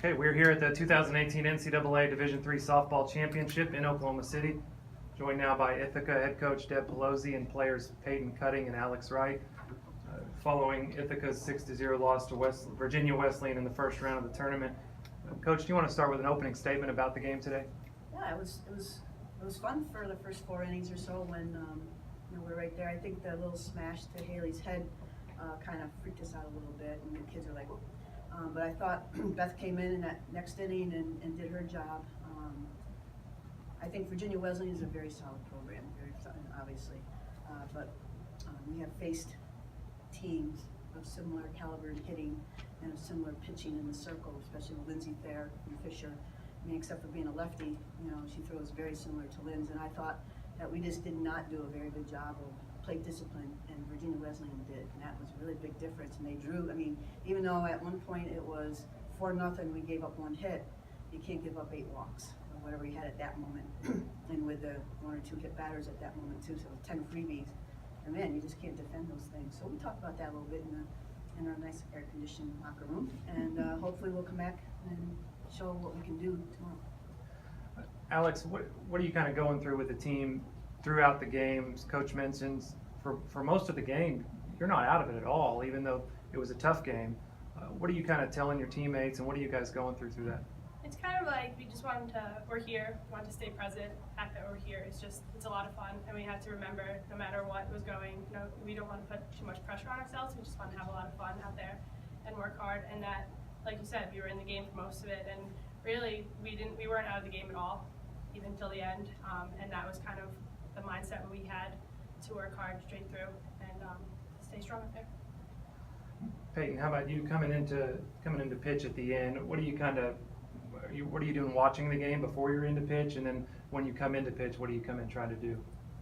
Okay, we're here at the 2018 NCAA Division III Softball Championship in Oklahoma City. Joined now by Ithaca head coach Deb Pelosi and players Peyton Cutting and Alex Wright. Following Ithaca's 6-0 loss to Virginia Wesleyan in the first round of the tournament. Coach, do you want to start with an opening statement about the game today? Yeah, it was fun for the first 4 innings or so when we were right there. I think the little smash to Haley's head kind of freaked us out a little bit, and the kids are like, whoop. But I thought Beth came in that next inning and did her job. I think Virginia Wesleyan is a very solid program, very solid, obviously, but we have faced teams of similar caliber in hitting and of similar pitching in the circle, especially with Lindsay Fair and Fisher. I mean, except for being a lefty, she throws very similar to Lynn's, and I thought that we just did not do a very good job of plate discipline, and Virginia Wesleyan did, and that was a really big difference. And they drew, I mean, even though at one point it was 4-0, we gave up 1 hit, you can't give up 8 walks, or whatever we had at that moment, and with the 1 or 2 hit batters at that moment too, so 10 freebies, and man, you just can't defend those things. So we talked about that a little bit in our nice air-conditioned locker room, and hopefully we'll come back and show what we can do tomorrow. Alex, what are you kind of going through with the team throughout the games? Coach mentions for most of the game, you're not out of it at all, even though it was a tough game. What are you kind of telling your teammates, and what are you guys going through that? It's kind of like we just we're here, want to stay present. The fact that we're here is it's a lot of fun, and we have to remember no matter what was going, we don't want to put too much pressure on ourselves. We just want to have a lot of fun out there and work hard. And that, like you said, we were in the game for most of it, and really we weren't out of the game at all, even till the end. And that was kind of the mindset we had to work hard straight through and stay strong up there. Peyton, how about you coming into pitch at the end? What are you doing watching the game before you're into pitch, and then when you come into pitch, what do you come in trying to do?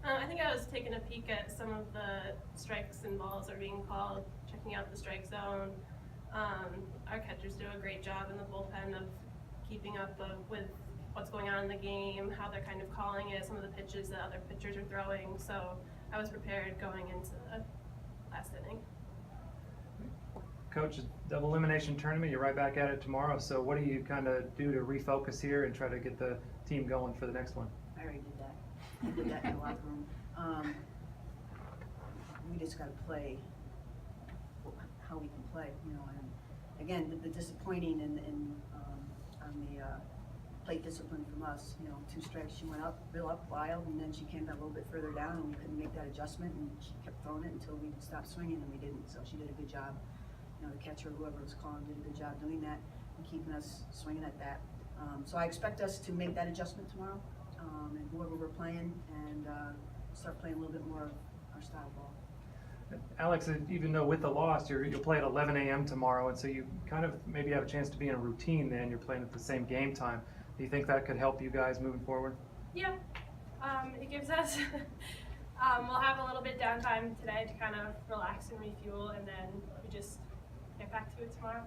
I think I was taking a peek at some of the strikes and balls that are being called, checking out the strike zone. Our catchers do a great job in the bullpen of keeping up with what's going on in the game, how they're kind of calling it, some of the pitches that other pitchers are throwing. So I was prepared going into the last inning. Coach, double elimination tournament, you're right back at it tomorrow. So what do you kind of do to refocus here and try to get the team going for the next one? I already did that. I did that in the locker room. We just got to play how we can play, and again, the disappointing on the plate discipline from us, 2 strikes, she went up wild, and then she came a little bit further down, and we couldn't make that adjustment, and she kept throwing it until we stopped swinging, and we didn't. So she did a good job. The catcher, whoever was calling, did a good job doing that and keeping us swinging at that. So I expect us to make that adjustment tomorrow, and whoever we're playing, and start playing a little bit more of our style ball. Alex, even though with the loss, you'll play at 11 a.m. tomorrow, and so you kind of maybe have a chance to be in a routine then. You're playing at the same game time. Do you think that could help you guys moving forward? Yeah, it gives us, we'll have a little bit downtime today to kind of relax and refuel, and then we just get back to it tomorrow.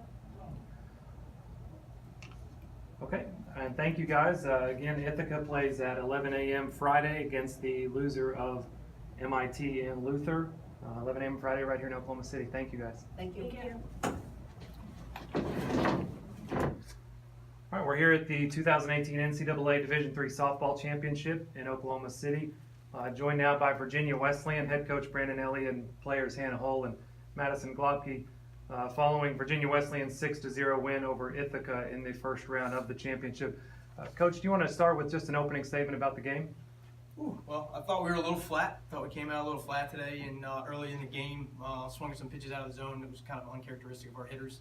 Okay, and thank you guys. Again, Ithaca plays at 11 a.m. Friday against the loser of MIT and Luther. 11 a.m. Friday right here in Oklahoma City. Thank you guys. Thank you. Thank you. All right, we're here at the 2018 NCAA Division III Softball Championship in Oklahoma City. Joined now by Virginia Wesleyan head coach Brandon Elliott and players Hannah Hull and Madison Globke. Following Virginia Wesleyan's 6-0 win over Ithaca in the first round of the championship. Coach, do you want to start with just an opening statement about the game? Well, I thought we were a little flat. Thought we came out a little flat today, and early in the game, swung some pitches out of the zone that was kind of uncharacteristic of our hitters.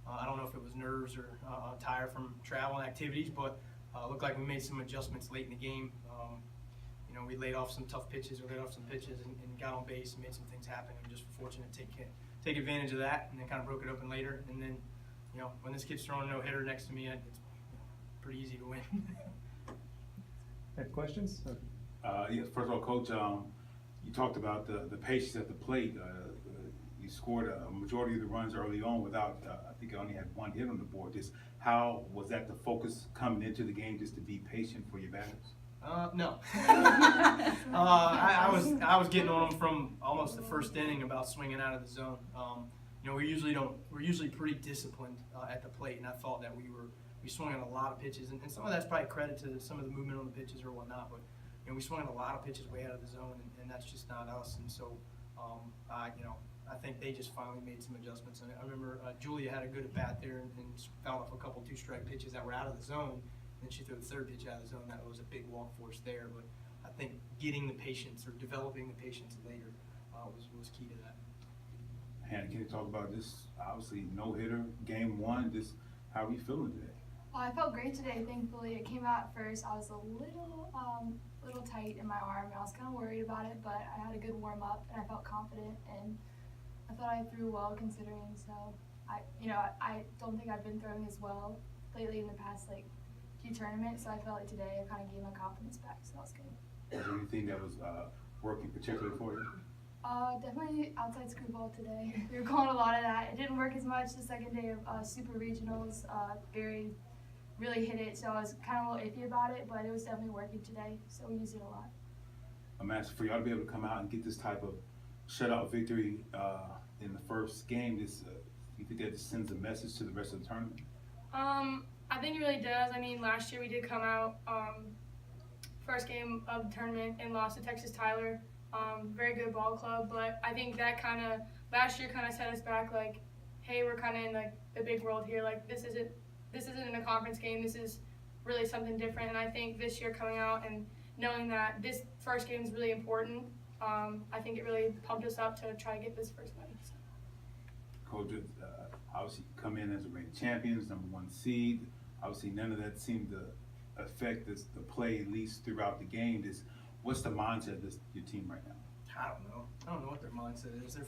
I don't know if it was nerves or tired from travel and activities, but looked like we made some adjustments late in the game. We laid off some tough pitches, or laid off some pitches, and got on base and made some things happen. And just fortunate to take advantage of that, and then kind of broke it open later. And then, when this kid's throwing a no-hitter next to me, it's pretty easy to win. Have questions? Yes, first of all, Coach, you talked about the patience at the plate. You scored a majority of the runs early on without, I think you only had 1 hit on the board. Just how was that the focus coming into the game, just to be patient for your batters? No. I was getting on them from almost the first inning about swinging out of the zone. We're usually pretty disciplined at the plate, and I thought that we were we swung on a lot of pitches, and some of that's probably credit to some of the movement on the pitches or whatnot, but we swung on a lot of pitches way out of the zone, and that's just not us. And so, I think they just finally made some adjustments. And I remember Julia had a good at bat there and fouled off a couple 2-strike pitches that were out of the zone. And then she threw the third pitch out of the zone. That was a big walk for us there. But I think getting the patience or developing the patience later was key to that. Hannah, can you talk about this? Obviously, no hitter, game one. Just how are we feeling today? I felt great today, thankfully. It came out at first. I was a little tight in my arm, and I was kind of worried about it, but I had a good warm-up, and I felt confident, and I thought I threw well considering, so I don't think I've been throwing as well lately in the past, few tournaments, so I felt like today I kind of gained my confidence back, so that was good. Was there anything that was working particularly for you? Definitely outside screwball today. We were calling a lot of that. It didn't work as much the second day of super regionals. Really hit it, so I was kind of a little iffy about it, but it was definitely working today, so we used it a lot. I'm asking for y'all to be able to come out and get this type of shutout victory in the first game. Do you think that just sends a message to the rest of the tournament? I think it really does. I mean, last year we did come out first game of the tournament and lost to Texas Tyler. Very good ball club, but I think that last year set us back. Hey, we're kind of in the big world here. This isn't a conference game. This is really something different. And I think this year coming out and knowing that this first game is really important, I think it really pumped us up to try to get this first win. So. Coach, obviously you come in as a ranked champions, #1 seed. Obviously none of that seemed to affect the play, at least throughout the game. What's the mindset of your team right now? I don't know what their mindset is. They're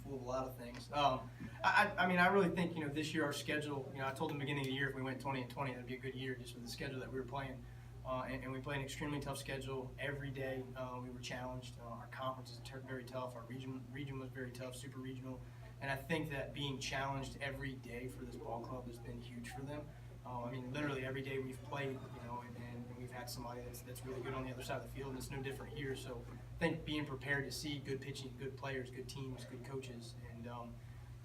full of a lot of things. I really think, this year our schedule, I told them at the beginning of the year if we went 20-20, that'd be a good year just with the schedule that we were playing. And we played an extremely tough schedule every day. We were challenged. Our conference is very tough. Our region was very tough, super regional. And I think that being challenged every day for this ball club has been huge for them. Literally every day we've played, and we've had somebody that's really good on the other side of the field, and it's no different here. So I think being prepared to see good pitching, good players, good teams, good coaches,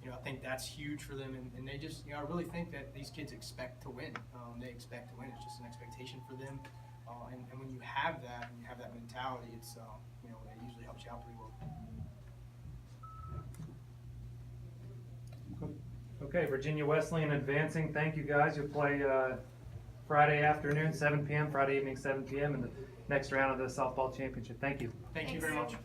and I think that's huge for them. And they just, I really think that these kids expect to win. They expect to win. It's just an expectation for them. And when you have that, and you have that mentality, it's it usually helps you out pretty well. Okay, Virginia Wesleyan advancing. Thank you, guys. You'll play Friday afternoon, 7 p.m., Friday evening, 7 p.m. in the next round of the softball championship. Thank you. Thank you Thanks. very much.